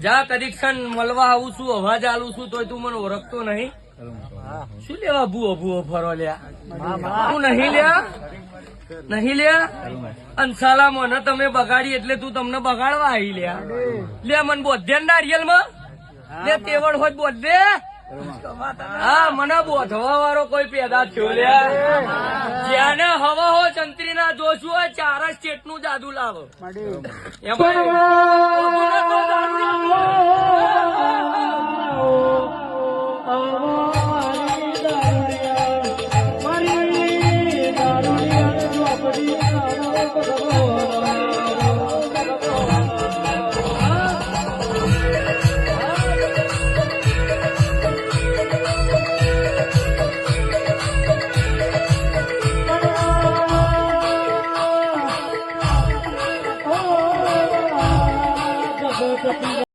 જા કદીક્ષણ મળવા આવું છું, અવાજ આલું છું, તોય તું મને ઓળખતો નહીં. શું લેવા ભૂવો ભૂવો ફરો લ્યા? તું નહીં લ્યા, નહીં લ્યા. અંસાલા મને તમે બગાડી એટલે તું તમને બગાડવા આવી લ્યા. લે મને બોધ્યા નારિયેલ માં લે તેવડ હોય બોધે. હા મને બોધવા વાળો કોઈ પેદા થયો લ્યા. જ્યાં હવા હો ચંત્રી ના જોશું હોય ચાર સ્ટેટ નું જાદુ લાવો એમાં